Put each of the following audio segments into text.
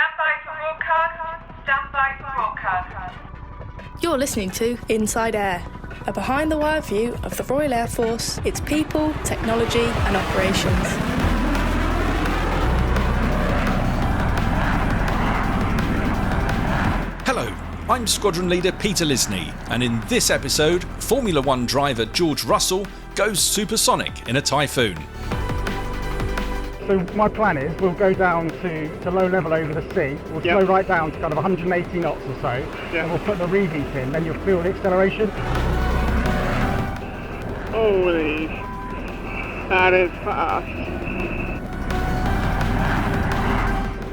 Stand by for broadcast. Stand by for broadcast. You're listening to Inside Air, a behind-the-wire view of the Royal Air Force, its people, technology and operations. Hello, I'm Squadron Leader Peter Lisney, and in this episode, Formula One driver George Russell goes supersonic in a Typhoon. So my plan is we'll go down to low level over the sea, we'll slow right down to kind of 180 knots or so, and we'll put the reheat in, then you'll feel the acceleration. Holy, that is fast.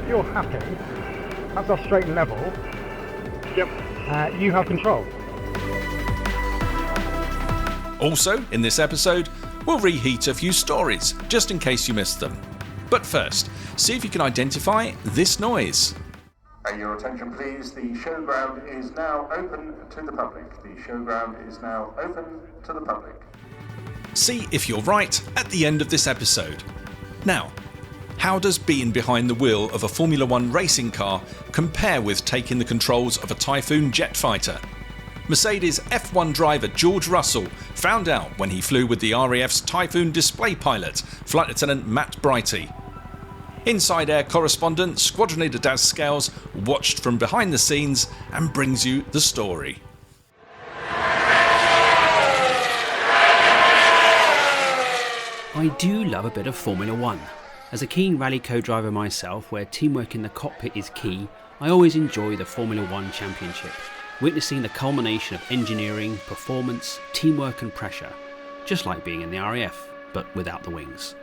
If you're happy, that's our straight and level. Yep. You have control. Also, in this episode, we'll reheat a few stories, just in case you missed them. But first, see if you can identify this noise. Your attention please, the showground is now open to the public. The showground is now open to the public. See if you're right at the end of this episode. Now, how does being behind the wheel of a Formula One racing car compare with taking the controls of a Typhoon jet fighter? Mercedes F1 driver George Russell found out when he flew with the RAF's Typhoon display pilot, Flight Lieutenant Matt Brighty. Inside Air correspondent Squadron Leader Daz Scales watched from behind the scenes and brings you the story. I do love a bit of Formula One. As a keen rally co-driver myself, where teamwork in the cockpit is key, I always enjoy the Formula One Championship, witnessing the culmination of engineering, performance, teamwork and pressure, just like being in the RAF, but without the wings.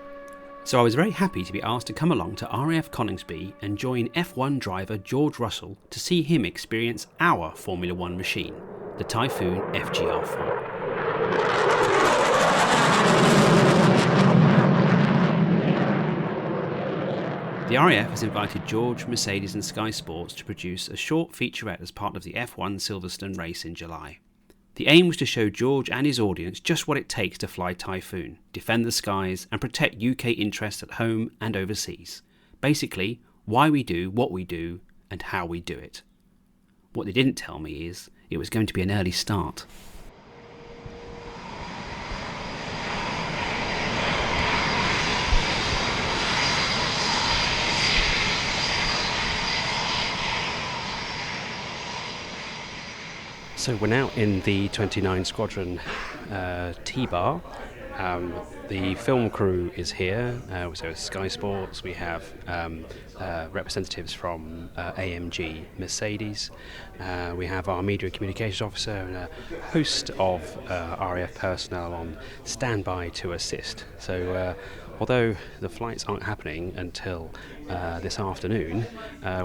So I was very happy to be asked to come along to RAF Coningsby and join F1 driver George Russell to see him experience our Formula One machine, the Typhoon FGR4. The RAF has invited George, Mercedes and Sky Sports to produce a short featurette as part of the F1 Silverstone race in July. The aim was to show George and his audience just what it takes to fly Typhoon, defend the skies and protect UK interests at home and overseas. Basically, why we do what we do and how we do it. What they didn't tell me is it was going to be an early start. So we're now in the 29 Squadron T-Bar. The film crew is here, so Sky Sports, we have representatives from AMG Mercedes, we have our media communications officer and a host of RAF personnel on standby to assist. So although the flights aren't happening until this afternoon,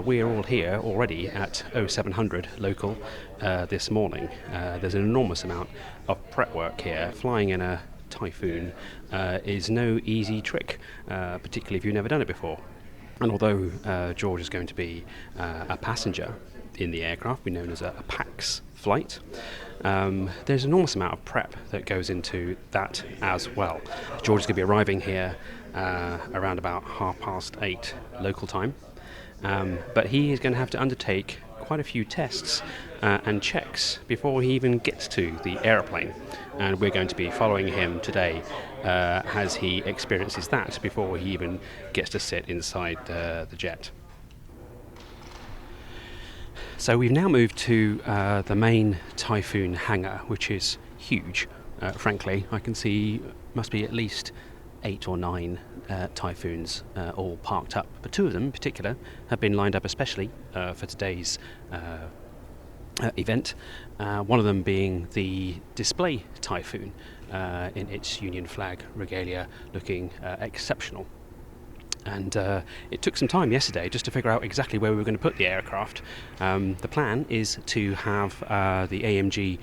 we're all here already at 0700 local this morning. There's an enormous amount of prep work here. Flying in a Typhoon is no easy trick, particularly if you've never done it before. And although George is going to be a passenger in the aircraft, we known as a PAX flight, there's an enormous amount of prep that goes into that as well. George is going to be arriving here around about 8:30 local time, but he is going to have to undertake quite a few tests and checks before he even gets to the aeroplane, and we're going to be following him today as he experiences that before he even gets to sit inside the jet. So we've now moved to the main Typhoon hangar, which is huge. Frankly, I can see must be at least 8 or 9 Typhoons all parked up, but 2 of them in particular have been lined up especially for today's event. One of them being the display Typhoon in its Union flag regalia, looking exceptional. And it took some time yesterday just to figure out exactly where we were going to put the aircraft. The plan is to have the AMG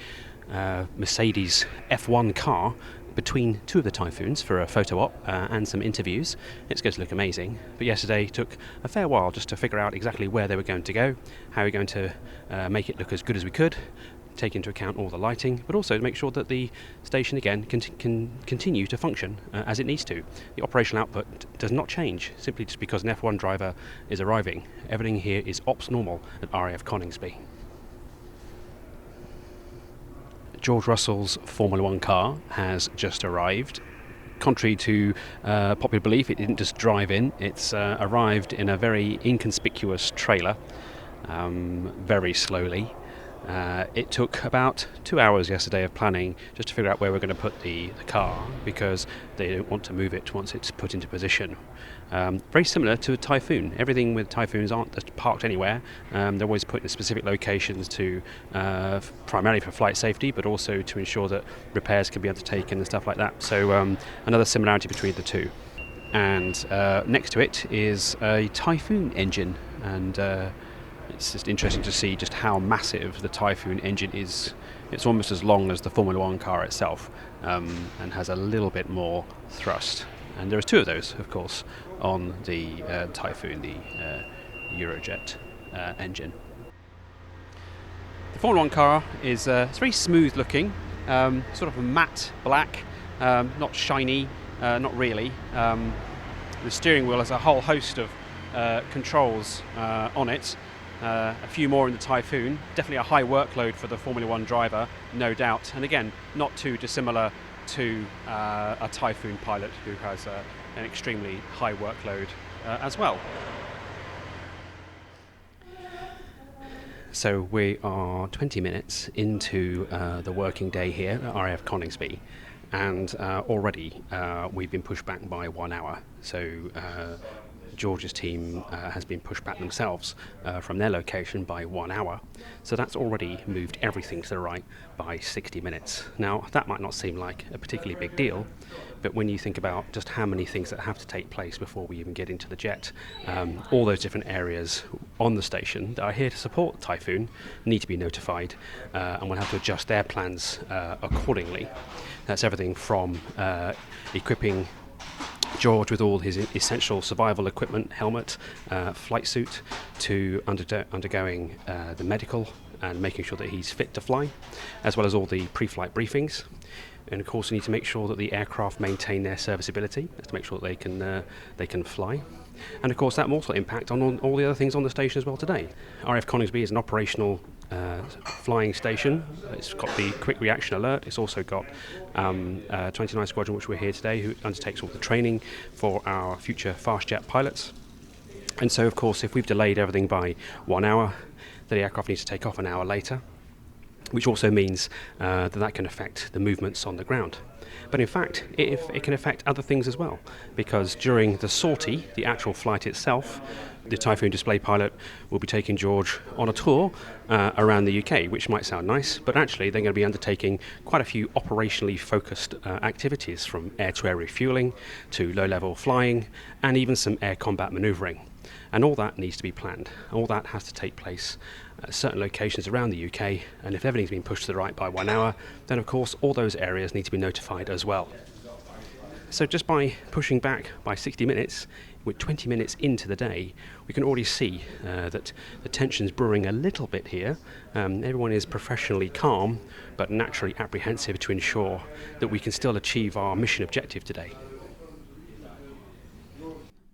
Mercedes F1 car between 2 of the Typhoons for a photo op and some interviews. It's going to look amazing, but yesterday took a fair while just to figure out exactly where they were going to go, how we're going to make it look as good as we could, take into account all the lighting, but also to make sure that the station again can continue to function as it needs to. The operational output does not change simply just because an F1 driver is arriving. Everything here is ops normal at RAF Coningsby. George Russell's Formula One car has just arrived. Contrary to popular belief, it didn't just drive in. It's arrived in a very inconspicuous trailer, very slowly. It took about 2 hours yesterday of planning just to figure out where we're going to put the car, because they don't want to move it once it's put into position. Very similar to a Typhoon. Everything with Typhoons aren't just parked anywhere. They're always put in specific locations to primarily for flight safety, but also to ensure that repairs can be undertaken and stuff like that. So another similarity between the two. And next to it is a Typhoon engine, and it's just interesting to see just how massive the Typhoon engine is. It's almost as long as the Formula One car itself, and has a little bit more thrust. And there are two of those, of course, on the Typhoon, the Eurojet engine. The Formula One car is it's very smooth looking, sort of a matte black, not shiny, not really. The steering wheel has a whole host of controls on it. A few more in the Typhoon. Definitely a high workload for the Formula One driver, no doubt. And again, not too dissimilar to a Typhoon pilot who has an extremely high workload as well. So we are 20 minutes into the working day here at RAF Coningsby, and already we've been pushed back by 1 hour. So George's team has been pushed back themselves from their location by 1 hour. So that's already moved everything to the right by 60 minutes. Now, that might not seem like a particularly big deal, but when you think about just how many things that have to take place before we even get into the jet, all those different areas on the station that are here to support Typhoon need to be notified, and we'll have to adjust their plans accordingly. That's everything from equipping George with all his essential survival equipment, helmet, flight suit, to undergoing the medical and making sure that he's fit to fly, as well as all the pre-flight briefings. And of course we need to make sure that the aircraft maintain their serviceability, to make sure that they can fly. And of course that will also impact on all the other things on the station as well today. RAF Coningsby is an operational flying station. It's got the quick reaction alert. It's also got 29 Squadron, which we're here today, who undertakes all the training for our future fast jet pilots. And so of course if we've delayed everything by 1 hour, the aircraft needs to take off an hour later, which also means that can affect the movements on the ground. But in fact, it can affect other things as well, because during the sortie, the actual flight itself, the Typhoon display pilot will be taking George on a tour around the UK, which might sound nice, but actually they're going to be undertaking quite a few operationally focused activities, from air-to-air refuelling to low-level flying, and even some air combat manoeuvring. And all that needs to be planned. All that has to take place at certain locations around the UK, and if everything's been pushed to the right by 1 hour, then of course all those areas need to be notified as well. So just by pushing back by 60 minutes, with 20 minutes into the day, we can already see that the tension's brewing a little bit here. Everyone is professionally calm, but naturally apprehensive to ensure that we can still achieve our mission objective today.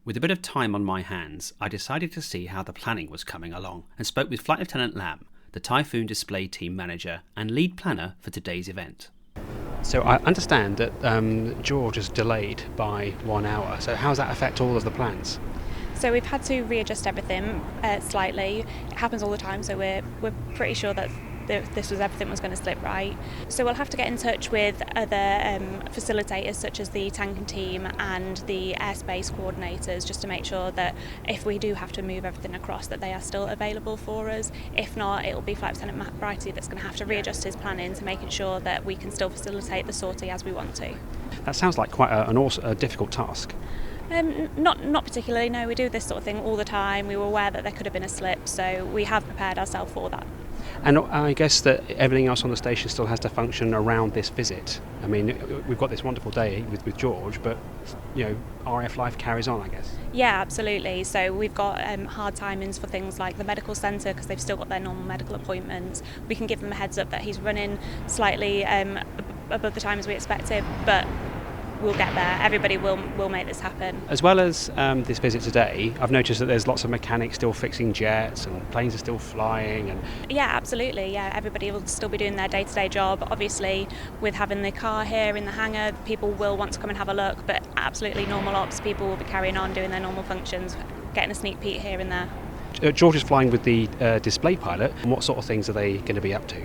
With a bit of time on my hands, I decided to see how the planning was coming along and spoke with Flight Lieutenant Lam, the Typhoon display team manager and lead planner for today's event. So I understand that George is delayed by 1 hour. So how does that affect all of the plans? So we've had to readjust everything slightly. It happens all the time, so we're pretty sure that everything was going to slip right. So we'll have to get in touch with other facilitators such as the tanking team and the airspace coordinators, just to make sure that if we do have to move everything across, that they are still available for us. If not, it will be Flight Lieutenant Matt Brighty that's going to have to readjust his planning to making sure that we can still facilitate the sortie as we want to. That sounds like quite a difficult task. Not particularly, no. We do this sort of thing all the time. We were aware that there could have been a slip, so we have prepared ourselves for that. And I guess that everything else on the station still has to function around this visit. I mean, we've got this wonderful day with George, but RF life carries on, I guess. Yeah, absolutely. So we've got hard timings for things like the medical centre because they've still got their normal medical appointments. We can give them a heads up that he's running slightly above the times we expected, but we'll get there. Everybody will make this happen. As well as this visit today, I've noticed that there's lots of mechanics still fixing jets and planes are still flying. And yeah, absolutely. Yeah, everybody will still be doing their day-to-day job. Obviously, with having the car here in the hangar, people will want to come and have a look, but absolutely normal ops, people will be carrying on doing their normal functions, getting a sneak peek here and there. George is flying with the display pilot. What sort of things are they going to be up to?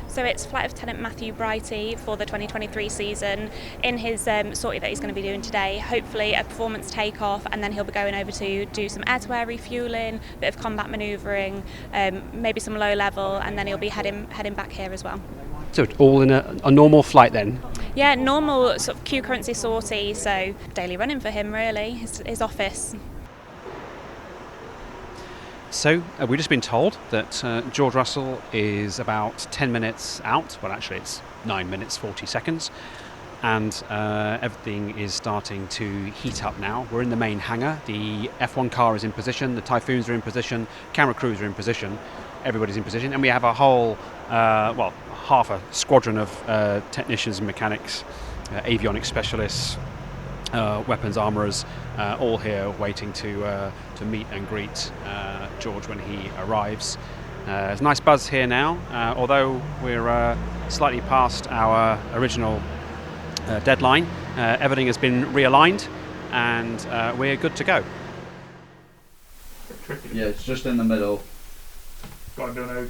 So it's Flight Lieutenant Matt Brighty for the 2023 season. In his sortie that he's going to be doing today, hopefully a performance takeoff, and then he'll be going over to do some air-to-air refuelling, a bit of combat manoeuvring, maybe some low level, and then he'll be heading back here as well. So all in a normal flight then? Yeah, normal sort of Q currency sortie, so daily running for him really, his office. So we've just been told that George Russell is about 10 minutes out. Well, actually it's 9 minutes 40 seconds, and everything is starting to heat up now. We're in the main hangar. The F1 car is in position, the Typhoons are in position, camera crews are in position, everybody's in position, and we have a whole half a squadron of technicians and mechanics, avionics specialists, weapons armourers, all here waiting to meet and greet George when he arrives. There's a nice buzz here now, although we're slightly past our original deadline. Everything has been realigned and we're good to go. Yeah, it's just in the middle. I don't know.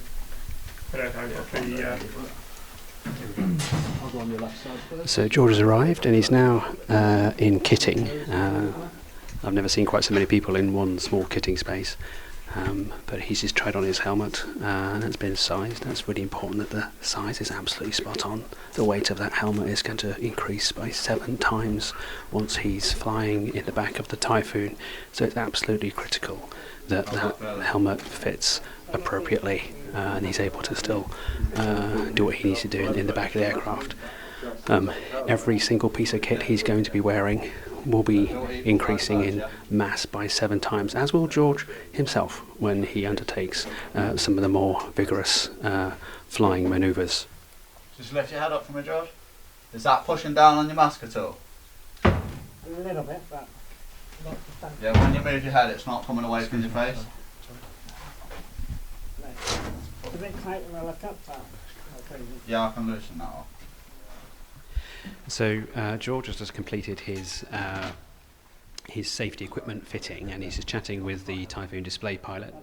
I'll go on your left side first. So George has arrived and he's now in kitting. I've never seen quite so many people in one small kitting space, but he's just tried on his helmet and it's been sized. That's really important that the size is absolutely spot on. The weight of that helmet is going to increase by 7 times once he's flying in the back of the Typhoon, so it's absolutely critical that that helmet fits appropriately and he's able to still do what he needs to do in the back of the aircraft. Every single piece of kit he's going to be wearing will be increasing in mass by 7 times, as will George himself when he undertakes some of the more vigorous flying manoeuvres. Just lift your head up for me, George. Is that pushing down on your mask at all? A little bit, but not substantial. Yeah, when you move your head, it's not coming away from your face. It's a bit tight when I look up. Yeah, I can loosen that off. So George has just completed his safety equipment fitting, and he's just chatting with the Typhoon display pilot,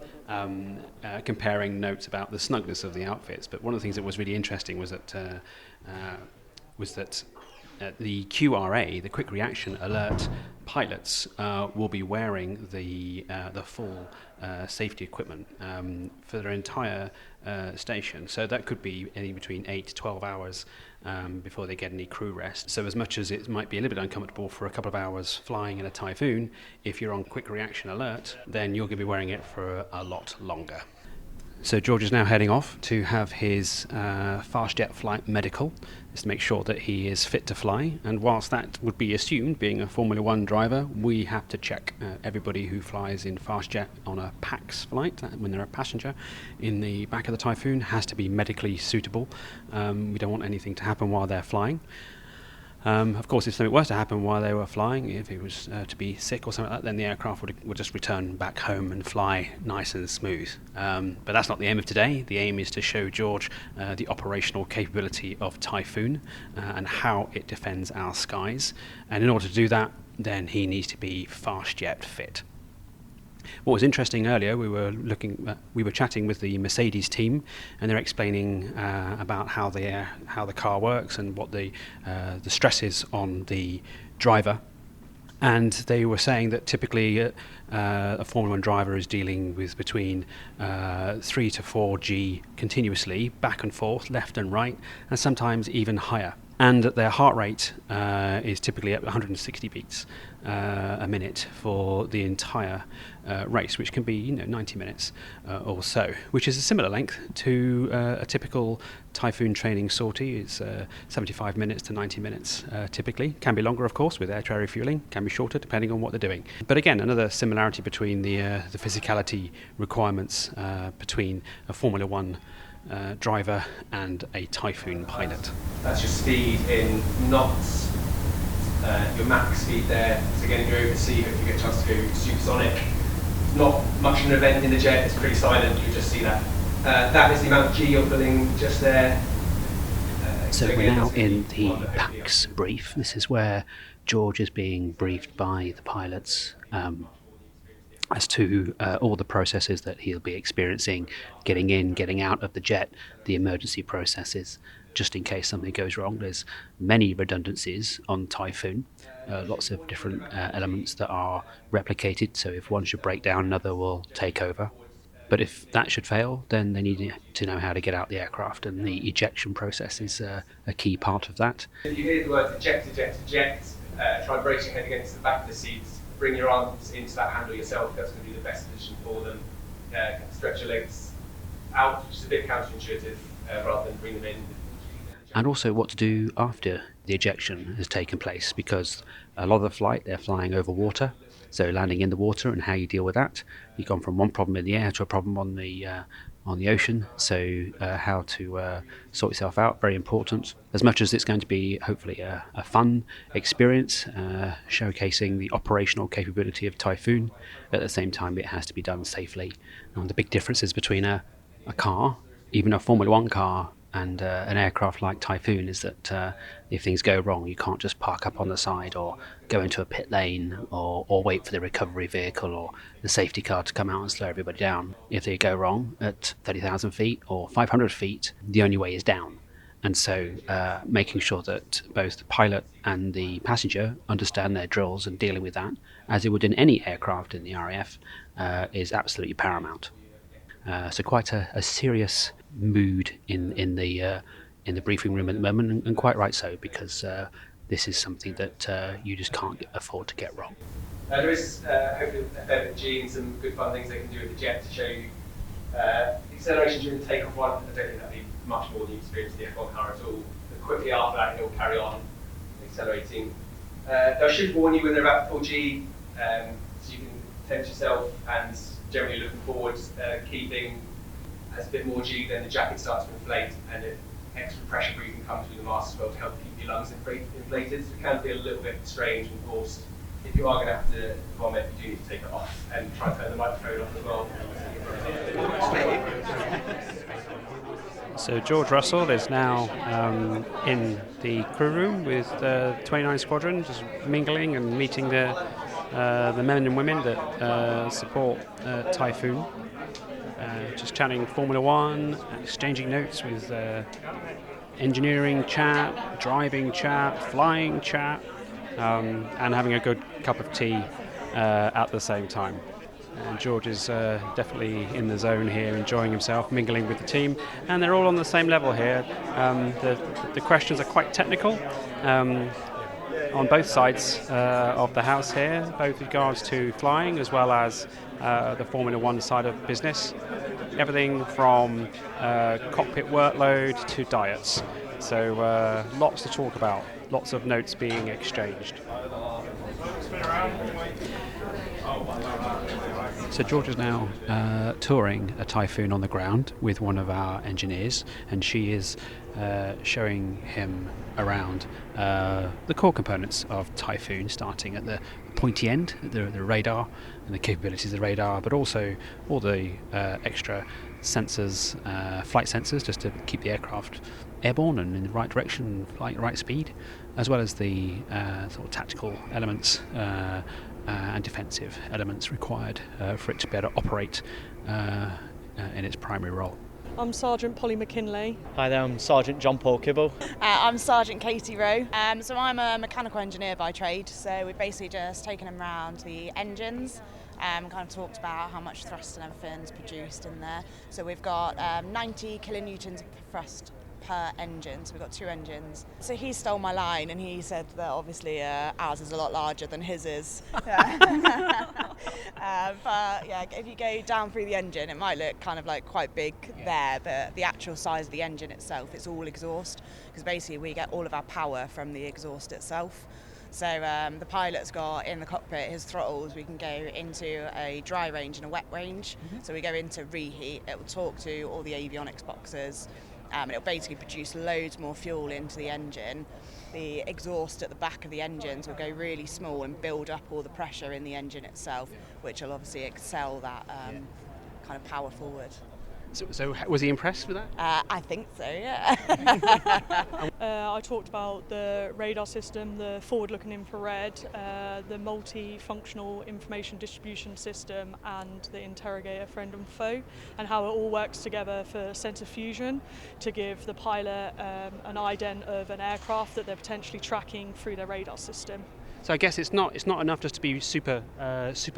comparing notes about the snugness of the outfits. But one of the things that was really interesting was that the QRA, the Quick Reaction Alert pilots, will be wearing the full safety equipment for their entire station. So that could be any between 8 to 12 hours before they get any crew rest. So as much as it might be a little bit uncomfortable for a couple of hours flying in a Typhoon, if you're on Quick Reaction Alert, then you're going to be wearing it for a lot longer. So George is now heading off to have his fast jet flight medical, just to make sure that he is fit to fly. And whilst that would be assumed, being a Formula One driver, we have to check everybody who flies in fast jet on a PAX flight, when they're a passenger in the back of the Typhoon, has to be medically suitable. We don't want anything to happen while they're flying. Of course, if something was to happen while they were flying, if it was to be sick or something like that, then the aircraft would just return back home and fly nice and smooth. But that's not the aim of today. The aim is to show George the operational capability of Typhoon and how it defends our skies. And in order to do that, then he needs to be fast jet fit. What was interesting earlier, we were chatting with the Mercedes team, and they're explaining about how the car works and what the stress is on the driver. And they were saying that typically a Formula One driver is dealing with between 3 to 4 G continuously, back and forth, left and right, and sometimes even higher. and their heart rate is typically at 160 beats a minute for the entire race, which can be 90 minutes or so, which is a similar length to a typical Typhoon training sortie. It's 75 minutes to 90 minutes typically. Can be longer, of course, with air-to-air refueling. Can be shorter, depending on what they're doing. But again, another similarity between the physicality requirements between a Formula One driver and a Typhoon pilot. That's your speed in knots, your max speed there. So again, if you're over the sea, if you get a chance to go supersonic, not much of an event in the jet, it's pretty silent, you just see that. That is the amount of G you're pulling just there. So we're now in the PAX brief. This is where George is being briefed by the pilots as to all the processes that he'll be experiencing, getting in, getting out of the jet, the emergency processes, just in case something goes wrong. There's many redundancies on Typhoon, lots of different elements that are replicated, so if one should break down, another will take over. But if that should fail, then they need to know how to get out the aircraft, and the ejection process is a key part of that. If you hear the words eject, eject, eject, try and brace your head against the back of the seats, bring your arms into that handle yourself, that's going to be the best position for them. Stretch your legs out, which is a bit counterintuitive, rather than bring them in. And also what to do after the ejection has taken place, because a lot of the flight, they're flying over water, so landing in the water and how you deal with that. You've gone from one problem in the air to a problem on the ocean, so how to sort yourself out, very important. As much as it's going to be hopefully a fun experience, showcasing the operational capability of Typhoon, at the same time it has to be done safely. And the big differences between a car, even a Formula One car, and an aircraft like Typhoon is that if things go wrong, you can't just park up on the side or go into a pit lane or wait for the recovery vehicle or the safety car to come out and slow everybody down. If they go wrong at 30,000 feet or 500 feet, the only way is down. And so making sure that both the pilot and the passenger understand their drills and dealing with that, as they would in any aircraft in the RAF, is absolutely paramount. So quite a serious mood in the briefing room at the moment, and quite right so, because this is something that you just can't afford to get wrong. There is hopefully a fair bit of G and some good fun things they can do with the jet to show you acceleration during the takeoff one. I don't think that'd be much more than you experience the F1 car at all. But quickly after that, it'll carry on accelerating. They should warn you when they're about full G, so you can tempt yourself, and generally looking forward. Key thing, as a bit more G, then the jacket starts to inflate, and extra pressure breathing comes through the mask as well to help keep your lungs inflated. So it can feel a little bit strange and forced. If you are going to have to vomit, you do need to take it off and try and turn the microphone off as well. So George Russell is now in the crew room with the 29 Squadron, just mingling and meeting the men and women that support Typhoon. Just chatting Formula One, exchanging notes with engineering chat, driving chat, flying chat, and having a good cup of tea at the same time. And George is definitely in the zone here, enjoying himself, mingling with the team, and they're all on the same level here. The questions are quite technical on both sides of the house here, both with regards to flying as well as the Formula One side of business. Everything from cockpit workload to diets. So lots to talk about, lots of notes being exchanged. So George is now touring a Typhoon on the ground with one of our engineers, and she is showing him around the core components of Typhoon, starting at the pointy end, the radar and the capabilities of the radar, but also all the extra sensors, flight sensors, just to keep the aircraft airborne and in the right direction, flying at right speed, as well as the sort of tactical elements and defensive elements required for it to be able to operate in its primary role. I'm Sergeant Polly McKinley. Hi there, I'm Sergeant John Paul Kibble. I'm Sergeant Katie Rowe. So I'm a mechanical engineer by trade, so we've basically just taken them around the engines, kind of talked about how much thrust and everything is produced in there. So we've got 90 kilonewtons of thrust per engine, so we've got 2 engines. So he stole my line and he said that obviously ours is a lot larger than his is. But yeah, if you go down through the engine, it might look kind of like quite big there, but the actual size of the engine itself, it's all exhaust, because basically we get all of our power from the exhaust itself. So the pilot's got in the cockpit his throttles. We can go into a dry range and a wet range. So we go into reheat. It will talk to all the avionics boxes. It'll basically produce loads more fuel into the engine. The exhaust at the back of the engines will go really small and build up all the pressure in the engine itself, which will obviously excel that kind of power forward. So was he impressed with that? I think so, yeah. I talked about the radar system, the forward-looking infrared, the multi-functional information distribution system, and the interrogator friend and foe, and how it all works together for sensor fusion to give the pilot an ident of an aircraft that they're potentially tracking through their radar system. So I guess it's not enough just to be super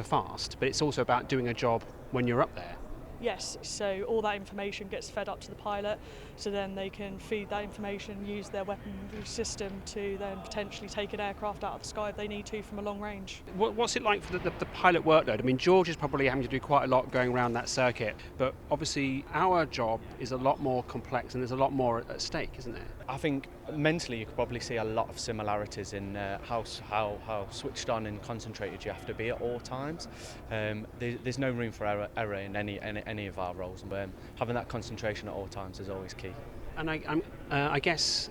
fast, but it's also about doing a job when you're up there. Yes, so all that information gets fed up to the pilot, so then they can feed that information, use their weaponry system to then potentially take an aircraft out of the sky if they need to from a long range. What's it like for the pilot workload? I mean, George is probably having to do quite a lot going around that circuit, but obviously our job is a lot more complex and there's a lot more at stake, isn't there? I think mentally you could probably see a lot of similarities in how switched on and concentrated you have to be at all times. There's no room for error in any of our roles, but having that concentration at all times is always key. And I guess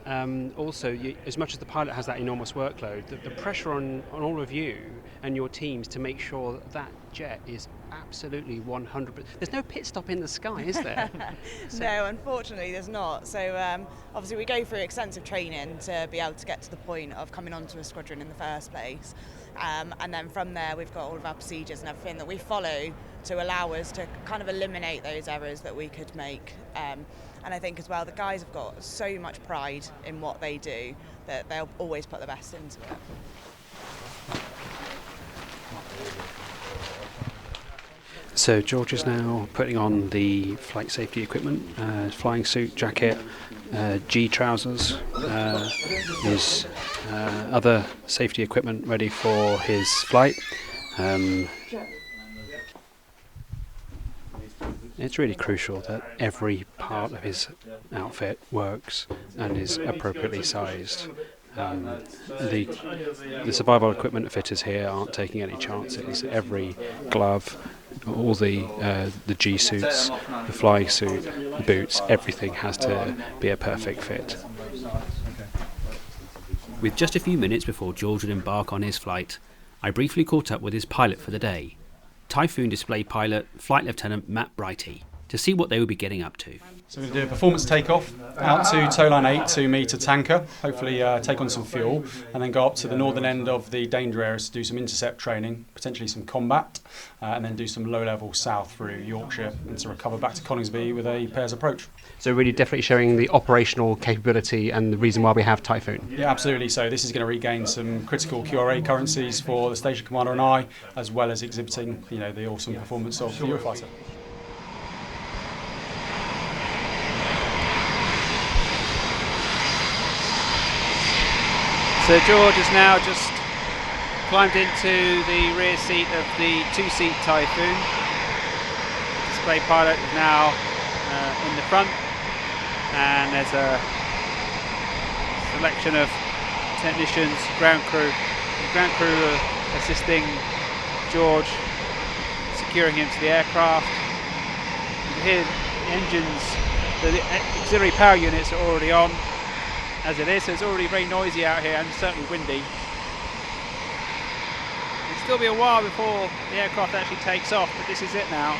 also, as much as the pilot has that enormous workload, the pressure on all of you and your teams to make sure that jet is absolutely 100%. There's no pit stop in the sky, is there? No, unfortunately there's not. So obviously we go through extensive training to be able to get to the point of coming onto a squadron in the first place. And then from there we've got all of our procedures and everything that we follow to allow us to kind of eliminate those errors that we could make. And I think as well the guys have got so much pride in what they do that they'll always put the best into it. So George is now putting on the flight safety equipment, flying suit, jacket, G trousers, his other safety equipment ready for his flight. It's really crucial that every part of his outfit works and is appropriately sized. The survival equipment fitters here aren't taking any chances. Every glove, all the G suits, the flying suit, the boots, everything has to be a perfect fit. With just a few minutes before George would embark on his flight, I briefly caught up with his pilot for the day, Typhoon display pilot Flight Lieutenant Matt Brighty, to see what they would be getting up to. So we're going to do a performance takeoff out to tow line 8 to meet a tanker, hopefully take on some fuel, and then go up to the northern end of the danger areas to do some intercept training, potentially some combat, and then do some low-level south through Yorkshire and to recover back to Coningsby with a pairs approach. So really definitely showing the operational capability and the reason why we have Typhoon. Yeah, absolutely. So this is going to regain some critical QRA currencies for the station commander and I, as well as exhibiting, the awesome performance of the Eurofighter. So George has now just climbed into the rear seat of the two-seat Typhoon. The display pilot is now in the front, and there's a selection of technicians, ground crew. The ground crew are assisting George, securing him to the aircraft. You can hear the engines, the auxiliary power units are already on. As it is, so it's already very noisy out here and certainly windy. It'll still be a while before the aircraft actually takes off, but this is it now.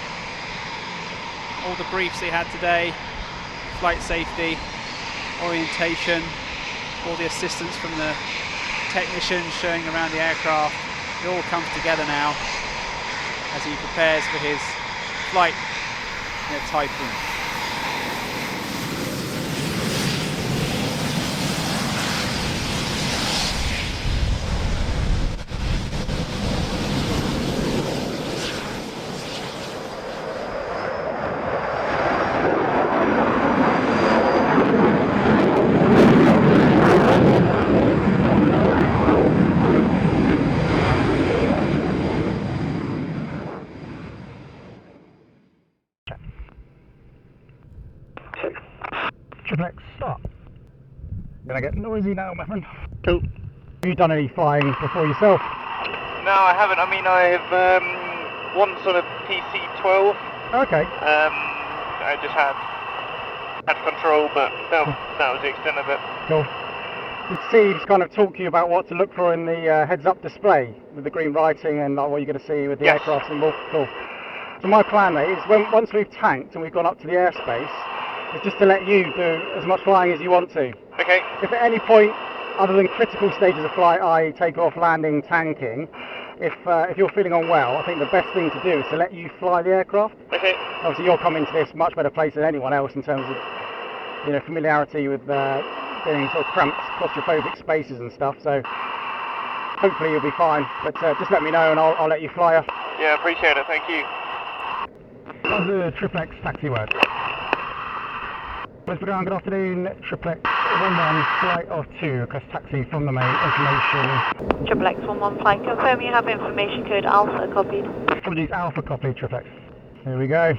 All the briefs they had today, flight safety, orientation, all the assistance from the technicians showing around the aircraft, it all comes together now as he prepares for his flight in a Typhoon. Triple X, stop. Gonna get noisy now, my friend. Cool. Have you done any flying before yourself? No, I haven't. I mean, I've once on a PC-12. Okay. I just had control, but that was the extent of it. Cool. You see, kind of talk to you about what to look for in the heads-up display with the green writing and what you're going to see with the aircraft symbol. Cool. So my plan is, once we've tanked and we've gone up to the airspace, is just to let you do as much flying as you want to. Okay. If at any point, other than critical stages of flight, i.e. takeoff, landing, tanking, if you're feeling unwell, I think the best thing to do is to let you fly the aircraft. Okay. Obviously, you're coming to this much better place than anyone else in terms of, familiarity with being sort of cramped, claustrophobic spaces and stuff. So hopefully you'll be fine. But just let me know and I'll let you fly her. Yeah, appreciate it. Thank you. How's the Triple X taxi work? West Ground, good afternoon. Triple X 11 flight of 2, request taxi from the main, information. Triple X 11 flight, confirm you have information code Alpha copied. Apologies, Alpha copied, Triple X. Here we go.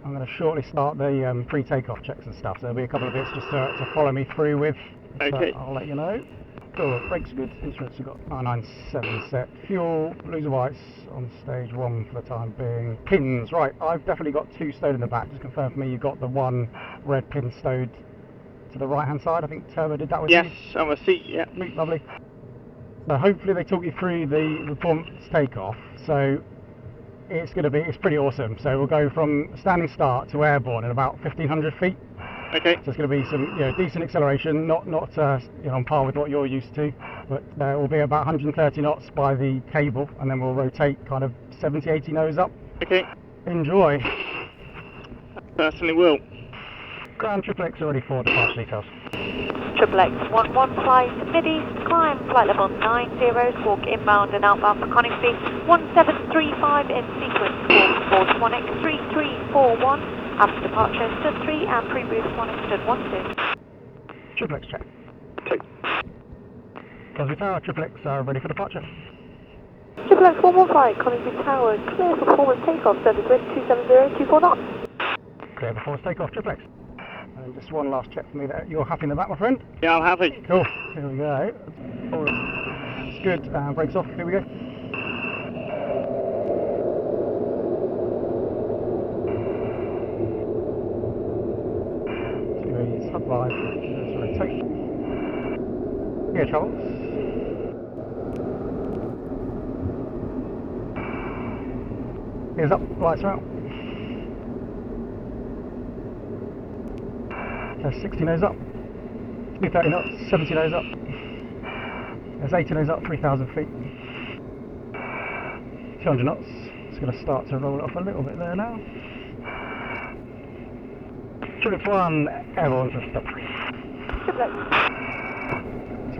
I'm going to shortly start the pre-takeoff checks and stuff, so there'll be a couple of bits just to follow me through with. Okay. So I'll let you know. Cool, brakes good, instruments you've got 997 set. Fuel, blues and whites on stage 1 for the time being. Pins, right, I've definitely got 2 stowed in the back. Just confirm for me you've got the 1 red pin stowed to the right hand side. I think Turbo did that with you. Yes, on a seat, yeah. Sweet, lovely. So hopefully they talk you through the performance takeoff. So it's pretty awesome. So we'll go from standing start to airborne in about 1,500 feet. Okay. So it's going to be some decent acceleration, not on par with what you're used to, but we'll be about 130 knots by the cable, and then we'll rotate kind of 70-80 nose up. Okay. Enjoy. Certainly will. Ground Triple X ready for departure details. Triple X 115 Mid-East, climb flight level 90, squawk inbound and outbound for Coningsby 1735 in sequence, squawk 41X 3341. After departure, stood 3 and previous one stood 12. Triple X check. 2. Cosby Tower, Triple X are ready for departure. Triple X 115, Coningsby Tower, clear for performance takeoff, service wind 27024 knots. Clear before takeoff, Triple X. And just one last check for me that you're happy in the back, my friend. Yeah, I'm happy. Cool. Here we go. It's good. Brakes off. Here we go. Sub 5, let's rotate. Gear travels. Gears up, lights are out. There's 60 nose up. 330 knots, 70 nose up. There's 80 nose up, 3,000 feet. 200 knots. It's going to start to roll off a little bit there now. Triple X 1, airborne to stop.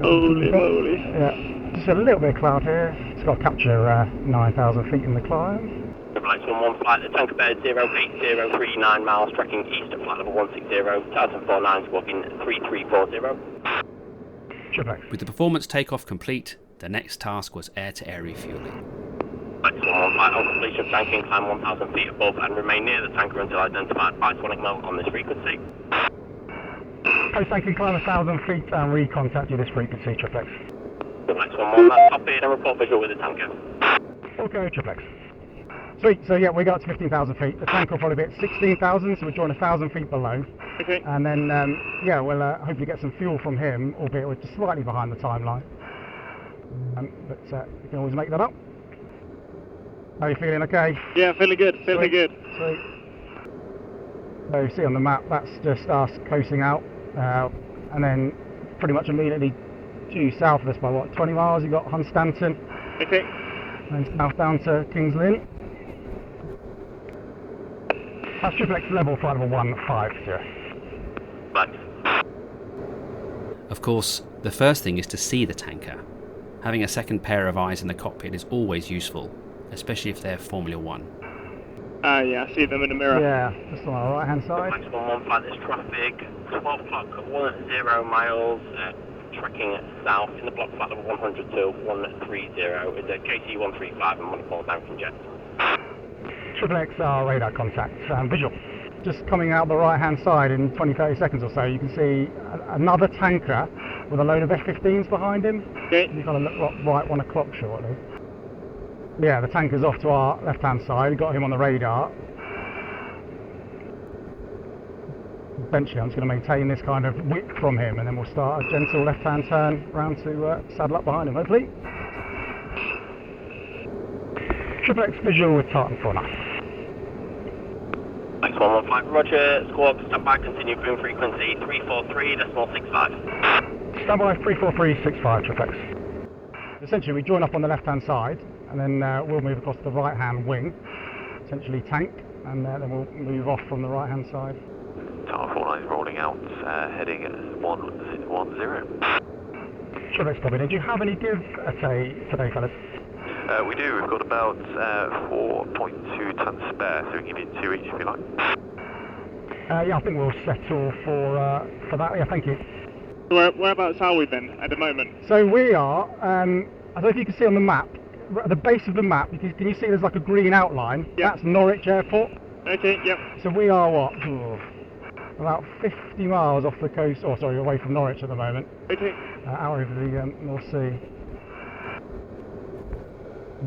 Holy moly. Yeah, just a little bit of cloud here. It's got to capture 9,000 feet in the climb. Triple X 11 flight, the tanker bed 08039 miles, tracking east at flight level 160, Titan 49, squawking 3340. Triple X. With the performance takeoff complete, the next task was air-to-air refueling. Triple X 11 flight, on completion of tanking, climb 1,000 feet above and remain near the tanker until identified by sonic mode on this frequency. Post-tanking, climb 1,000 feet and recontact you this frequency, Triple X. Triple X 11, that's copied and report visual with the tanker. Okay, Triple X. Sweet, so yeah, we got up to 15,000 feet. The tanker will probably be at 16,000, so we're drawing 1,000 feet below. Okay. And then, we'll hopefully get some fuel from him, albeit we're just slightly behind the timeline. But you can always make that up. How are you feeling, okay? Yeah, feeling good, feeling good. Sweet. So you see on the map, that's just us coasting out. And then pretty much immediately due south of us by 20 miles, you've got Hunstanton. Okay. And then south down to Kings Lynn. That's Triple X level flight level 150. Right. Of course, the first thing is to see the tanker. Having a second pair of eyes in the cockpit is always useful, especially if they're Formula 1. Yeah, I see them in the mirror. Yeah, just on our right hand side. Maximum 1 flight, there's traffic, 12 o'clock, 10 miles, tracking south in the block flight level 100 to 130. It's a KT-135 and 1 down from jet. Triple X radar contact, visual. just coming out the right-hand side in 20-30 seconds or so, you can see another tanker with a load of F-15s behind him. Okay. You've got to look right 1 o'clock shortly. Yeah, the tanker's off to our left-hand side. Got him on the radar. Eventually, I'm just going to maintain this kind of whip from him, and then we'll start a gentle left-hand turn round to saddle up behind him, hopefully. Triple X visual with Tartan 49. Thanks, 115, roger. Squawk, stand by, continue boom frequency 343.65. Stand by 343.65, Triple X. Essentially, we join up on the left-hand side, and then we'll move across the right-hand wing, essentially tank, and then we'll move off from the right-hand side. Tower 49 is rolling out, heading 110. Triple X, Bobby, do you have any give today, fellas? We do, we've got about 4.2 tons spare, so we can give you 2 each if you like. Yeah, I think we'll settle for that, yeah, thank you. Whereabouts are we then at the moment? So we are, I don't know if you can see on the map, at the base of the map, can you see there's like a green outline? Yep. That's Norwich Airport. Okay, yep. So we are what? About 50 miles off the coast, away from Norwich at the moment. Okay. Out over the North Sea.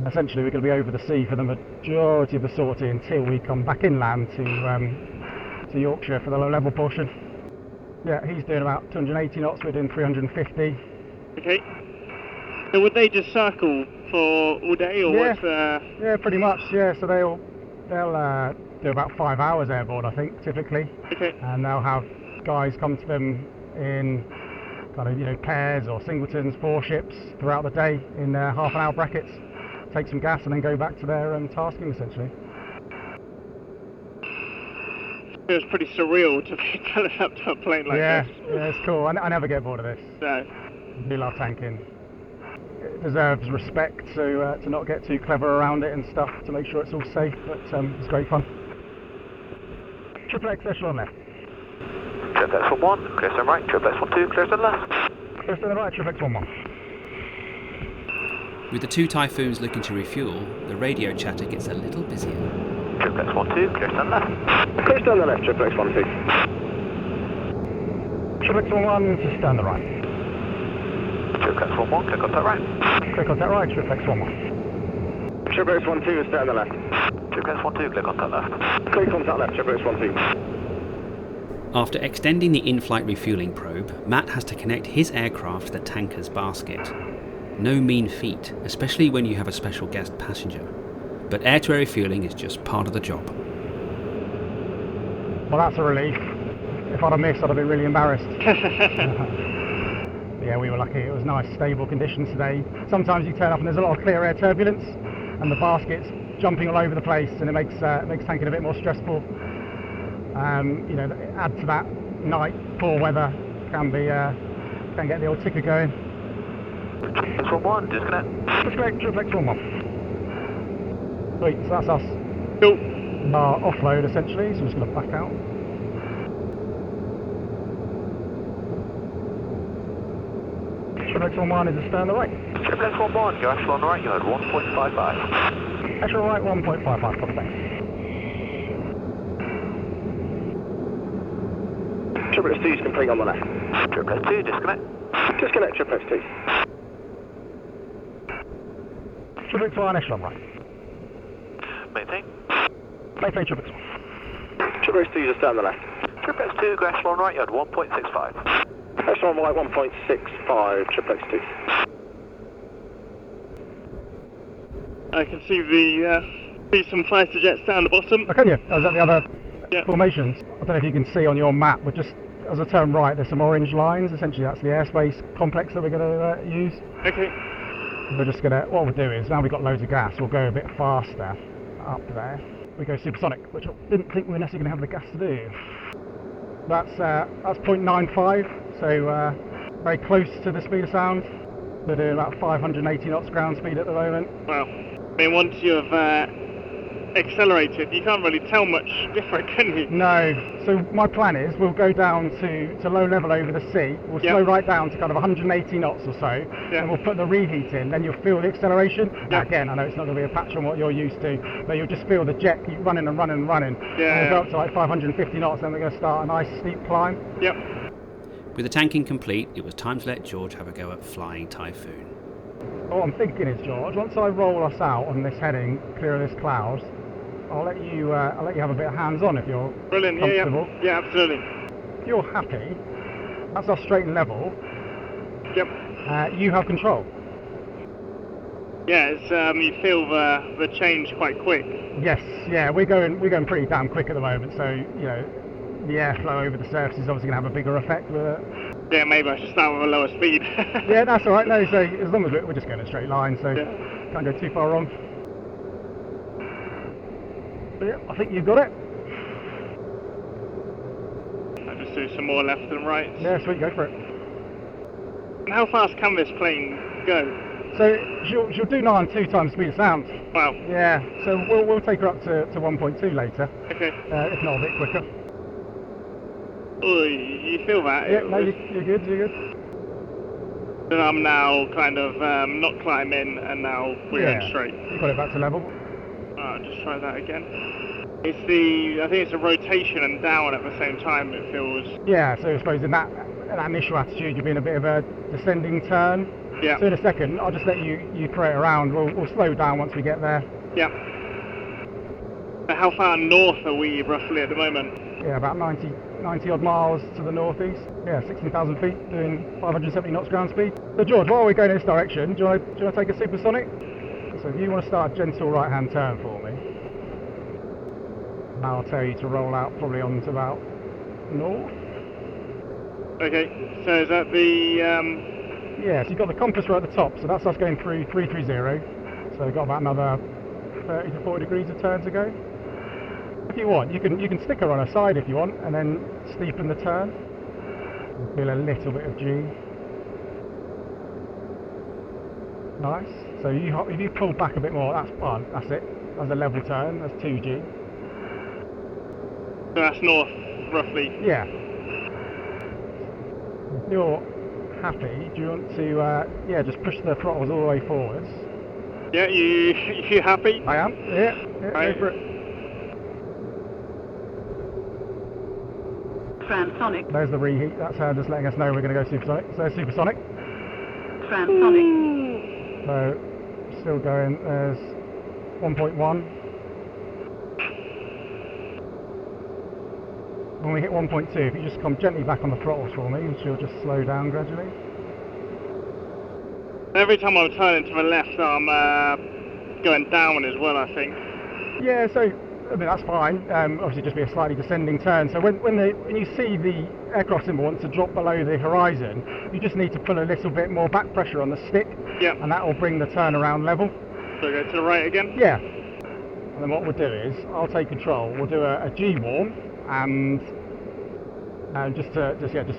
Essentially, we're going to be over the sea for the majority of the sortie until we come back inland to Yorkshire for the low level portion. Yeah, he's doing about 280 knots, we're doing 350. Okay. So would they just circle for all day, or what's Yeah, pretty much, yeah, so they'll do about 5 hours airborne, I think, typically. Okay. And they'll have guys come to them in kind of, pairs or singletons, 4 ships throughout the day in half-an-hour brackets. Take some gas and then go back to their tasking, essentially. It was pretty surreal to be telling up to a plane like this. Yeah, it's cool. I never get bored of this. No. I do love tanking. It deserves respect, so to not get too clever around it and stuff, to make sure it's all safe, but it's great fun. Triple X echelon left. Triple X 1, clear to the right, Triple X 12, clear to the left. Clear to the right, Triple X 11. With the 2 Typhoons looking to refuel, the radio chatter gets a little busier. Triple X 12, clear to the left. Clear to the left, Triple X 12. Triple X 11 to stand the right. Triple X 11, clear contact right. Clear contact right, Triple X 11. Triple X 12 to stand the left. Triple X 12, clear contact left. Clear contact left, Triple X 12. After extending the in-flight refueling probe, Matt has to connect his aircraft to the tanker's basket. No mean feat, especially when you have a special guest passenger. But air-to-air refueling is just part of the job. Well, that's a relief. If I'd have missed, I'd have been really embarrassed. Yeah, we were lucky. It was nice, stable conditions today. Sometimes you turn up and there's a lot of clear air turbulence, and the basket's jumping all over the place, and it makes tanking a bit more stressful. Add to that night, poor weather can get the old ticker going. Triple X 11, disconnect. Disconnect, Triple X 11. Sweet, so that's us. Cool. Our offload essentially, so I'm just going to back out. Triple X 11 is astern the right. Triple X 11, go echelon right, you had 1.55. Echelon right, 1.55, copy, thanks. Triple X 2 is complete on the left. Triple X 2, disconnect. Disconnect, Triple X 2. Triple X 1, echelon right. Maintain. Maintain Triple X 1. Triple X 2 is astern the left. Triple X 2, go echelon right, you had 1.65. Echelon right, 1.65, Triple X 2. I can see some fighter jets down the bottom. Oh, can you? I was at the other formations. I don't know if you can see on your map, but just as I turn right, there's some orange lines. Essentially, that's the airspace complex that we're going to use. Okay. We're just going to, what we'll do is, now we've got loads of gas, we'll go a bit faster up there. We go supersonic, which I didn't think we were necessarily going to have the gas to do. That's 0.95, so very close to the speed of sound. We're doing about 580 knots ground speed at the moment. Wow. I mean, once you've accelerated, you can't really tell much different, can you? No. So my plan is we'll go down to low level over the sea. We'll slow right down to kind of 180 knots or so, and we'll put the reheat in. Then you'll feel the acceleration. Now, again, I know it's not going to be a patch on what you're used to, but you'll just feel the jet keep running and running and running. Yeah. And we'll go up to like 550 knots, then we're going to start a nice steep climb. Yep. With the tanking complete, it was time to let George have a go at flying Typhoon. What I'm thinking is, George, once I roll us out on this heading, clear of this cloud, I'll let you have a bit of hands-on if you're comfortable. Yeah, absolutely. If you're happy, that's our straight and level. Yep. You have control. Yeah, it's, you feel the change quite quick. Yes, yeah, we're going pretty damn quick at the moment, so you know the airflow over the surface is obviously going to have a bigger effect with it. Yeah, maybe I should start with a lower speed. Yeah, that's all right. No, so as long as we're just going in a straight line, so can't go too far wrong. But yeah, I think you've got it. I'll just do some more left and right. Yeah, sweet, go for it. And how fast can this plane go? So she'll do 9 2 times speed of sound. Wow. Yeah, so we'll take her up to 1.2 later. Okay. If not a bit quicker. Oh, you feel that? Yeah, no, you're good, you're good. Then I'm now kind of not climbing, and now we're going straight. You got it back to level. I'll just try that again. I think it's a rotation and down at the same time, it feels. Yeah, so I suppose in that initial attitude you're in a bit of a descending turn. Yeah. So in a second, I'll just let you create around. We'll slow down once we get there. Yeah. How far north are we roughly at the moment? Yeah, about 90 odd miles to the northeast. Yeah, 16,000 feet, doing 570 knots ground speed. So George, while we're going in this direction, do you want to take a supersonic? So if you want to start a gentle right-hand turn for me, I'll tell you to roll out probably onto about north. Okay, so is that the... Yeah, so you've got the compass right at the top, so that's us going through 330. So we've got about another 30 to 40 degrees of turn to go. If you want, you can stick her on her side if you want, and then steepen the turn. And feel a little bit of G. Nice. So if you pull back a bit more, that's fun. That's it. That's a level turn. That's 2G. So that's north, roughly. Yeah. If you're happy, do you want to just push the throttles all the way forwards? Yeah, you happy? I am. Yeah. Right. Go for it. Transonic. There's the reheat. That's her just letting us know we're going to go supersonic. So supersonic. Transonic. So still going. There's 1.1. When we hit 1.2, if you just come gently back on the throttles for me, she'll just slow down gradually. Every time I'm turning to the left, I'm going down as well, I think. Yeah, so I mean that's fine. Obviously, just be a slightly descending turn. So when you see the aircraft symbol wants to drop below the horizon, you just need to put a little bit more back pressure on the stick, and that will bring the turnaround level. So go to the right again. Yeah. And then what we'll do is I'll take control. We'll do a G warm and just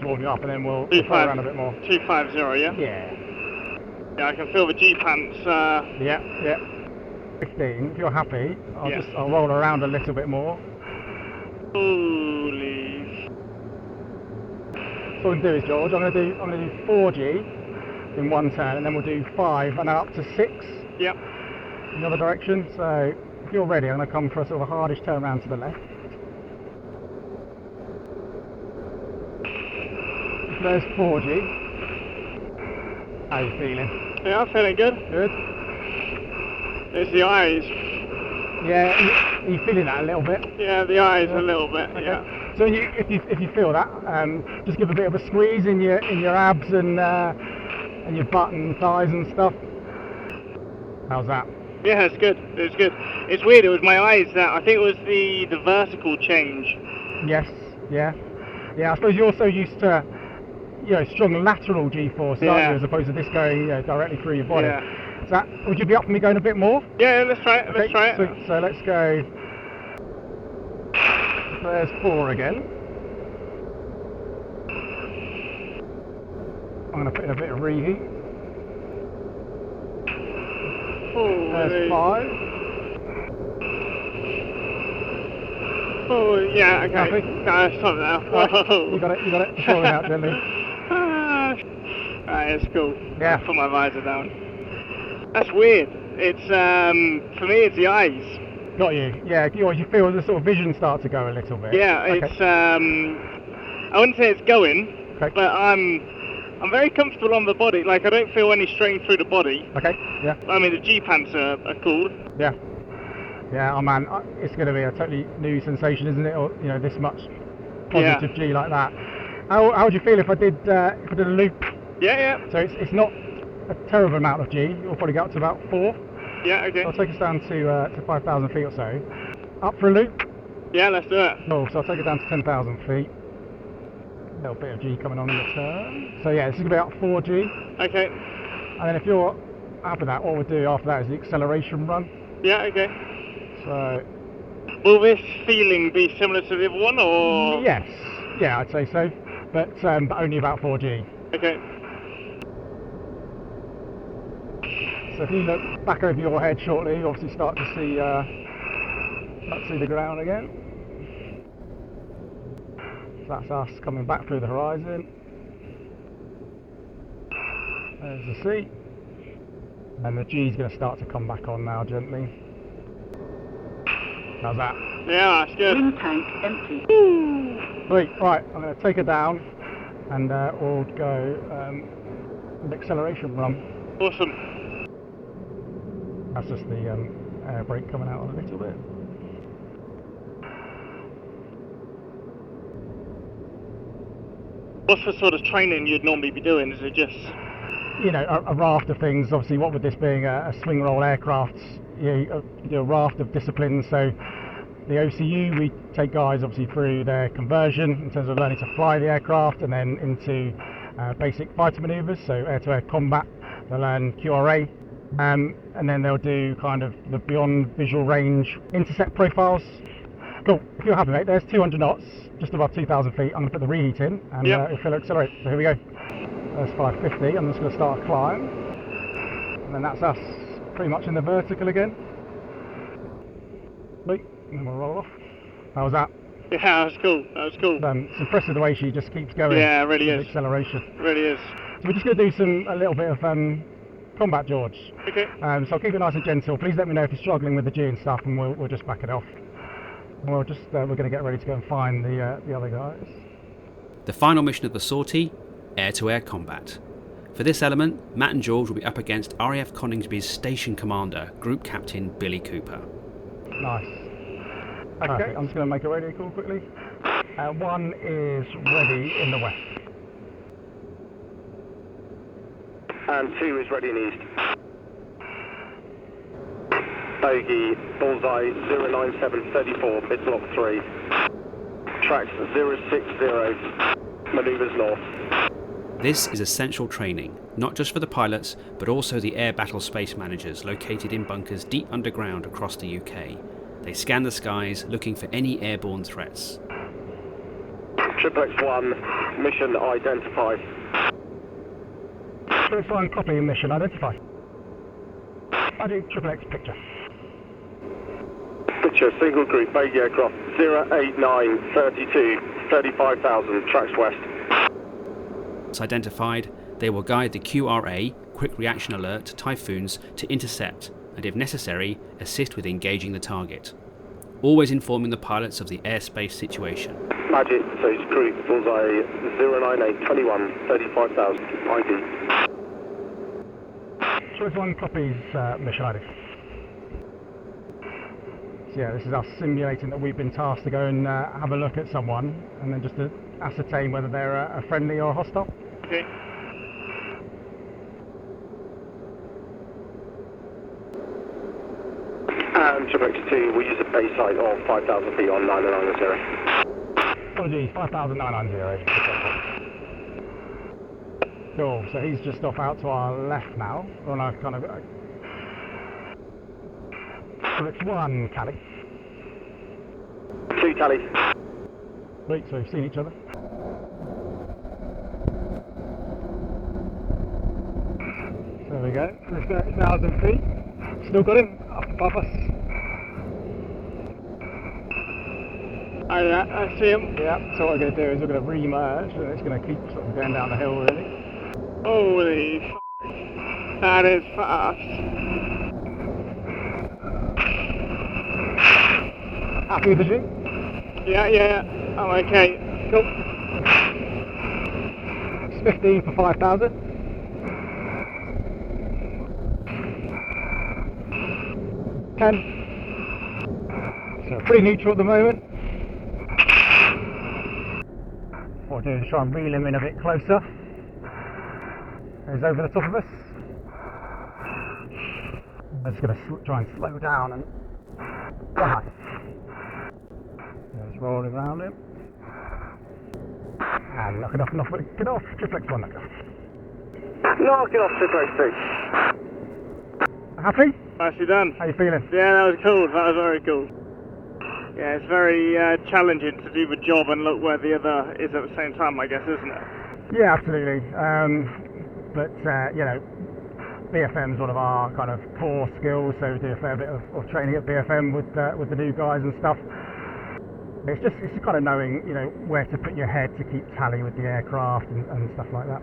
warm you up, and then we'll fly around a bit more. 250, yeah. Yeah. Yeah, I can feel the G pants. Yeah. 15. If you're happy, I'll roll around a little bit more. Holy. So what we'll do is, George, I'm gonna do 4G in one turn, and then we'll do 5 and then up to 6. Yep. In the other direction. So if you're ready, I'm gonna come for a sort of a hardish turn around to the left. There's 4G. How are you feeling? Yeah, I'm feeling good. Good. It's the eyes. Yeah, are you feeling that a little bit? Yeah, the eyes a little bit. Okay. Yeah. So if you feel that, just give a bit of a squeeze in your abs and your butt and thighs and stuff. How's that? Yeah, it's good. It's good. It's weird. It was my eyes that I think it was the vertical change. Yes. Yeah. I suppose you're so used to strong lateral G-force, aren't you, as opposed to this going directly through your body. Yeah. So would you be up for me going a bit more? Yeah, let's try it. Okay, let's try it. So let's go. There's 4 again. I'm going to put in a bit of reheat. There's 5. Oh, yeah, okay. Happy? No, stop now. Right, you got it. Pull it out gently. Right, it's cool. Yeah. I'll put my visor down. That's weird. It's, for me, it's the eyes. Got you. Yeah, you feel the sort of vision start to go a little bit. Yeah, okay. it's, I wouldn't say it's going, but I'm very comfortable on the body. Like, I don't feel any strain through the body. Okay, yeah. I mean, the G-pants are cool. Yeah. Yeah, oh man, it's going to be a totally new sensation, isn't it? Or, you know, this much positive G like that. How would you feel if I did a loop? Yeah. So it's not a terrible amount of G. You'll probably get up to about 4. Yeah, okay. So I'll take us down to 5,000 feet or so. Up for a loop? Yeah, let's do it. Oh, so I'll take it down to 10,000 feet. A little bit of G coming on in the turn. So yeah, this is going to be about 4G. Okay. And then if you're after that, what we'll do after that is the acceleration run. Yeah, okay. So... Will this feeling be similar to the other one, or...? Yes. Yeah, I'd say so. But only about 4G. Okay. So if you look back over your head shortly, you obviously start to see the ground again. So that's us coming back through the horizon. There's the sea. And the G's going to start to come back on now gently. How's that? Yeah, that's good. Wind tank empty. Sweet. Right, I'm going to take her down and we'll go an acceleration run. Awesome. That's just the air brake coming out a little bit. What's the sort of training you'd normally be doing? Is it just... You know, a raft of things. Obviously, what with this being a swing roll aircraft, you do a raft of disciplines. So the OCU, we take guys obviously through their conversion in terms of learning to fly the aircraft, and then into basic fighter manoeuvres, so air-to-air combat. They'll learn QRA, and then they'll do kind of the beyond visual range intercept profiles. Cool. If you're happy, mate, there's 200 knots, just above 2,000 feet. I'm going to put the reheat in, and it'll accelerate. So here we go. There's 550. I'm just going to start a climb, and then that's us pretty much in the vertical again. Wait, and then we'll roll off. How was that? Yeah, that was cool. It's impressive the way she just keeps going. Yeah, it really is. Acceleration. Really is. So we're just going to do a little bit of combat, George. Okay. So I'll keep it nice and gentle. Please let me know if you're struggling with the G and stuff, and we'll just back it off. And we're going to get ready to go and find the other guys. The final mission of the sortie: air-to-air combat. For this element, Matt and George will be up against RAF Coningsby's Station Commander, Group Captain Billy Cooper. Nice. Okay, I'm just going to make a radio call quickly. 1 is ready in the west. And 2 is ready in east. Bogey, bullseye 09734, mid-block 3. Tracks 060, manoeuvres north. This is essential training, not just for the pilots, but also the air battle space managers located in bunkers deep underground across the UK. They scan the skies looking for any airborne threats. XXX-1, mission identified. XXX-1, copy, mission identified. I do XXX picture. Picture, single group, bogey aircraft, 08932, 35,000, tracks west. Once identified, they will guide the QRA, Quick Reaction Alert, Typhoons to intercept, and if necessary, assist with engaging the target. Always informing the pilots of the airspace situation. Magic, Sage Group, bullseye 09821, 35,000, ID. XXX-1 copies mission ID. So yeah, this is us simulating that we've been tasked to go and have a look at someone, and then just to ascertain whether they're a friendly or a hostile. Okay. And XXX-2, we use a base height of 5,000 feet on 990. Apologies, 5,990. Cool, so he's just off out to our left now. We're on a kind of... So it's 1 Cali. 2 Cali. Wait, so we've seen each other. There we go, 30,000 feet. Still got him, up above us. I see him. Yeah, so what we're going to do is we're going to re-merge and it's going to keep sort of going down the hill really. Holy f***. That is fast. Happy with the G? Yeah, I'm okay. Cool. It's 15 for 5,000. 10. So pretty neutral at the moment. What we'll do is try and reel him in a bit closer. He's over the top of us. I'm just going to try and slow down and behind. Just rolling around him. And knock it off, get off, triplex one, knock it off. Knock it off, triplex 2. Happy? Nicely done. How you feeling? Yeah, that was cool, that was very cool. Yeah, it's very challenging to do the job and look where the other is at the same time, I guess, isn't it? Yeah, absolutely. But you know, BFM is one of our kind of core skills, so we do a fair bit of training at BFM with the new guys and stuff. It's just kind of knowing, you know, where to put your head to keep tally with the aircraft and stuff like that.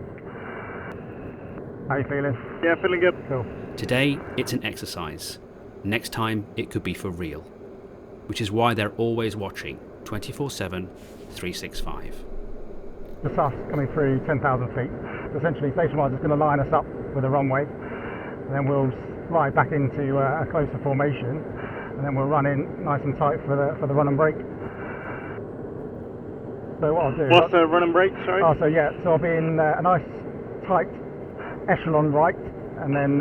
How you feeling? Yeah, feeling good. Cool. Today it's an exercise. Next time it could be for real. Which is why they're always watching 24/7, 365. The SAF's coming through 10,000 feet. So essentially, Station Wise is going to line us up with a runway, and then we'll slide back into a closer formation, and then we'll run in nice and tight for the run and brake. So what I'll do... What's the run and brake, sorry? Oh, so yeah, so I'll be in a nice tight echelon right, and then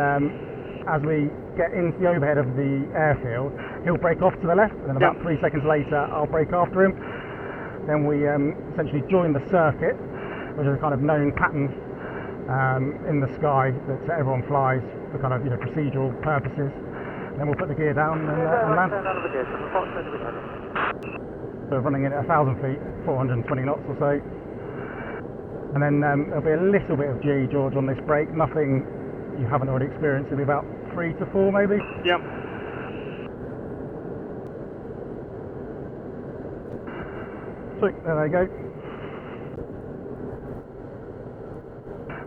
as we get into the overhead of the airfield, he'll brake off to the left, and then about 3 seconds later I'll brake after him. Then we essentially join the circuit, which is a kind of known pattern in the sky that everyone flies for kind of, you know, procedural purposes. And then we'll put the gear down and land. So we're running in at 1,000 feet, 420 knots or so. And then there'll be a little bit of G, George, on this brake. Nothing you haven't already experienced. It'll be about 3 to 4 maybe. Yep. Sweet, there they go.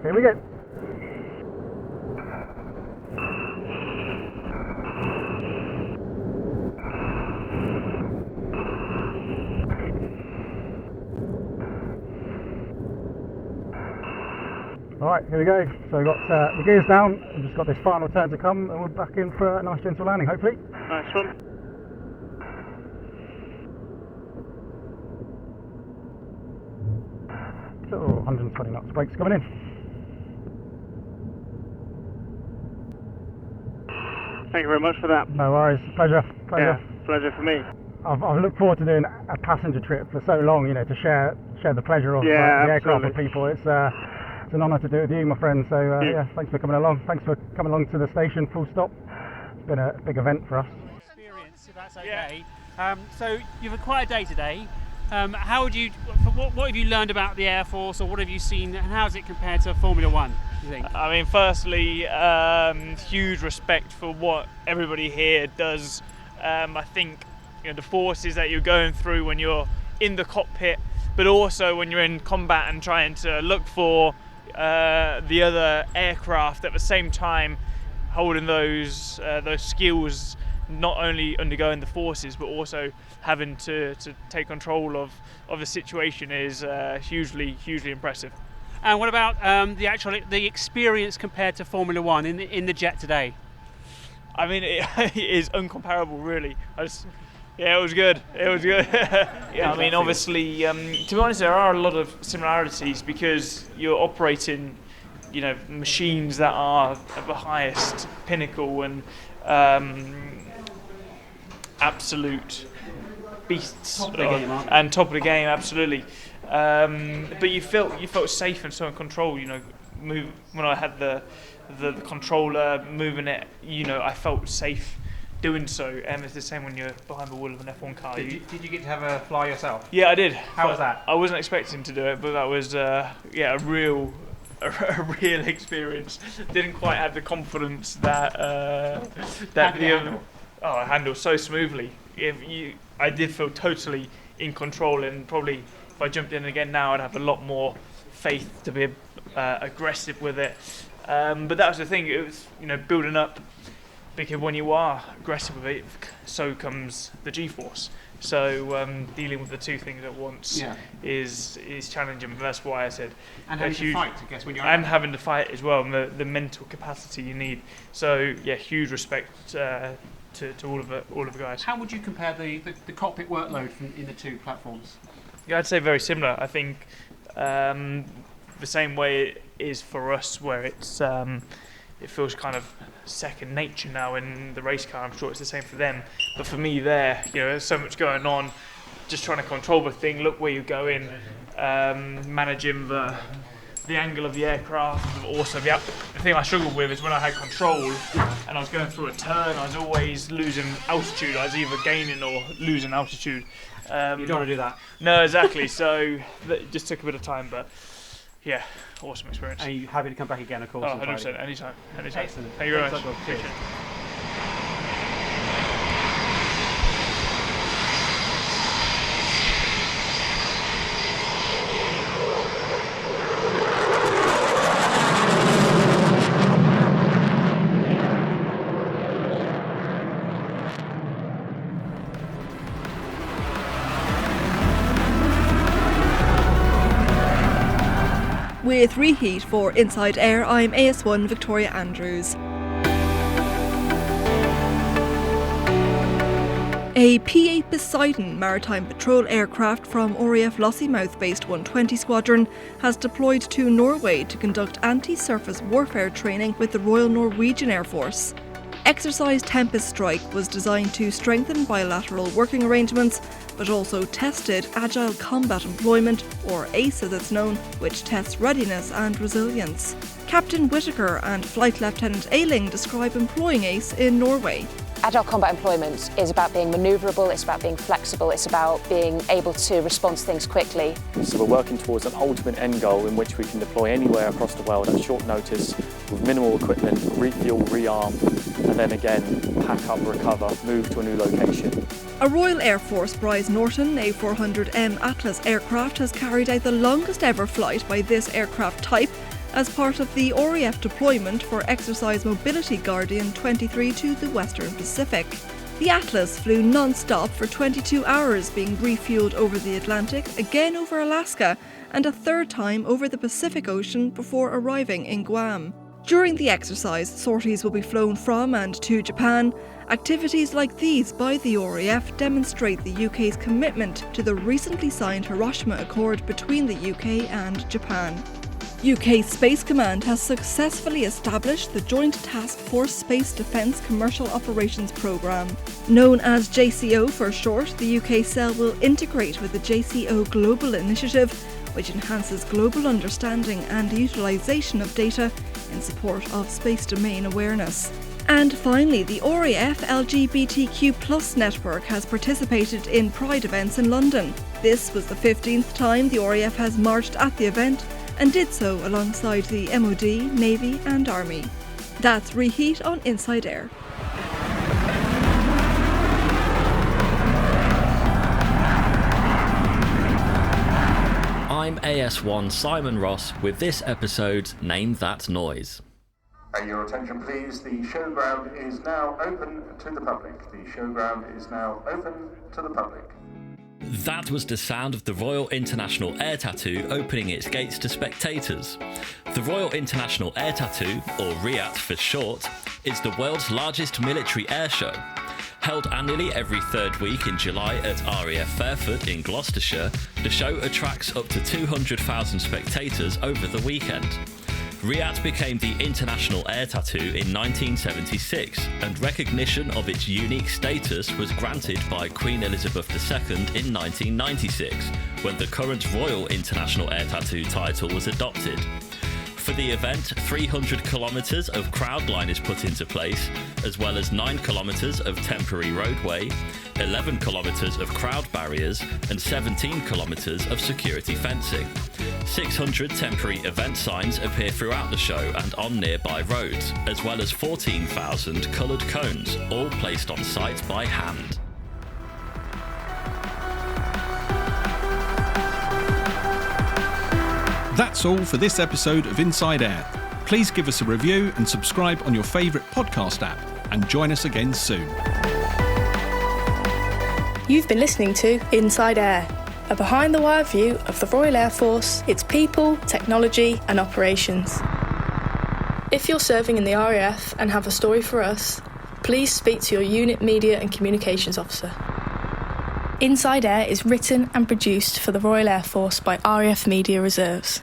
Here we go. Alright, here we go. So we've got the gears down, we've just got this final turn to come, and we're back in for a nice gentle landing, hopefully. Nice one. So 120 knots, brakes coming in. Thank you very much for that. No worries, pleasure. Yeah, pleasure for me. I've looked forward to doing a passenger trip for so long, you know, to share the pleasure of the aircraft with people. It's an honour to do it with you, my friend. So yeah, thanks for coming along. Thanks for coming along to the station. Full stop. It's been a big event for us. Experience, if that's okay. So you've had quite a day today. How would you? What have you learned about the Air Force, or what have you seen, and how does it compare to Formula One? Do you think? I mean, firstly, huge respect for what everybody here does. I think, you know, the forces that you're going through when you're in the cockpit, but also when you're in combat and trying to look for the other aircraft at the same time, holding those skills, not only undergoing the forces but also having to take control of the situation is hugely impressive. And what about the experience compared to Formula One in the jet today? I mean, it is uncomparable, really. Yeah, it was good. It was good. Yeah, I mean, obviously, to be honest, there are a lot of similarities because you're operating, you know, machines that are at the highest pinnacle and absolute beasts and top of the game, absolutely. But you felt safe and so in control. You know, when I had the controller moving it, you know, I felt safe doing so, and it's the same when you're behind the wheel of an F1 car. Did you get to have a fly yourself? Yeah, I did. How was that? I wasn't expecting to do it, but that was a real experience. Didn't quite have the confidence that the other. Oh, I handled so smoothly. I did feel totally in control, and probably if I jumped in again now, I'd have a lot more faith to be aggressive with it. But that was the thing, it was, you know, building up, because when you are aggressive with it, so comes the G-force. So dealing with the two things at once is challenging. But that's why I said, and having to fight, I guess, when you're and having to fight as well, and the mental capacity you need. So yeah, huge respect to all of the guys. How would you compare the cockpit workload in the two platforms? Yeah, I'd say very similar. I think the same way it is for us, where it's it feels kind of second nature now in the race car. I'm sure it's the same for them. But for me there, you know, there's so much going on, just trying to control the thing, look where you're going, managing the angle of the aircraft. Also, the thing I struggled with is when I had control and I was going through a turn, I was always losing altitude. I was either gaining or losing altitude. You don't want to do that. No, exactly. So it just took a bit of time, but yeah, awesome experience. Are you happy to come back again, of course? Oh, 100%, anytime. Excellent. Thank you very much. Cheers. With reheat for Inside Air, I'm AS1 Victoria Andrews. A P-8 Poseidon maritime patrol aircraft from RAF Lossiemouth-based 120 Squadron has deployed to Norway to conduct anti-surface warfare training with the Royal Norwegian Air Force. Exercise Tempest Strike was designed to strengthen bilateral working arrangements, but also tested Agile Combat Employment, or ACE as it's known, which tests readiness and resilience. Captain Whittaker and Flight Lieutenant Ailing describe employing ACE in Norway. Agile combat employment is about being manoeuvrable, it's about being flexible, it's about being able to respond to things quickly. So we're working towards an ultimate end goal in which we can deploy anywhere across the world at short notice with minimal equipment, refuel, rearm, and then again pack up, recover, move to a new location. A Royal Air Force Bryce Norton A400M Atlas aircraft has carried out the longest ever flight by this aircraft type as part of the RAF deployment for Exercise Mobility Guardian 23 to the Western Pacific. The Atlas flew non-stop for 22 hours, being refueled over the Atlantic, again over Alaska, and a third time over the Pacific Ocean before arriving in Guam. During the exercise, sorties will be flown from and to Japan. Activities like these by the RAF demonstrate the UK's commitment to the recently signed Hiroshima Accord between the UK and Japan. UK Space Command has successfully established the Joint Task Force Space Defence Commercial Operations Programme. Known as JCO for short, the UK cell will integrate with the JCO Global Initiative, which enhances global understanding and utilisation of data in support of space domain awareness. And finally, the RAF LGBTQ+ network has participated in Pride events in London. This was the 15th time the RAF has marched at the event, and did so alongside the MOD, Navy and Army. That's Reheat on Inside Air. I'm AS1 Simon Ross with this episode's Name That Noise. Your attention please, the showground is now open to the public. The showground is now open to the public. That was the sound of the Royal International Air Tattoo opening its gates to spectators. The Royal International Air Tattoo, or RIAT for short, is the world's largest military air show. Held annually every third week in July at RAF Fairford in Gloucestershire, the show attracts up to 200,000 spectators over the weekend. RIAT became the International Air Tattoo in 1976, and recognition of its unique status was granted by Queen Elizabeth II in 1996, when the current Royal International Air Tattoo title was adopted. For the event, 300 kilometres of crowd line is put into place, as well as 9 kilometres of temporary roadway, 11 kilometres of crowd barriers, and 17 kilometres of security fencing. 600 temporary event signs appear throughout the show and on nearby roads, as well as 14,000 coloured cones, all placed on site by hand. That's all for this episode of Inside Air. Please give us a review and subscribe on your favourite podcast app, and join us again soon. You've been listening to Inside Air, a behind-the-wire view of the Royal Air Force, its people, technology and operations. If you're serving in the RAF and have a story for us, please speak to your unit media and communications officer. Inside Air is written and produced for the Royal Air Force by RAF Media Reserves.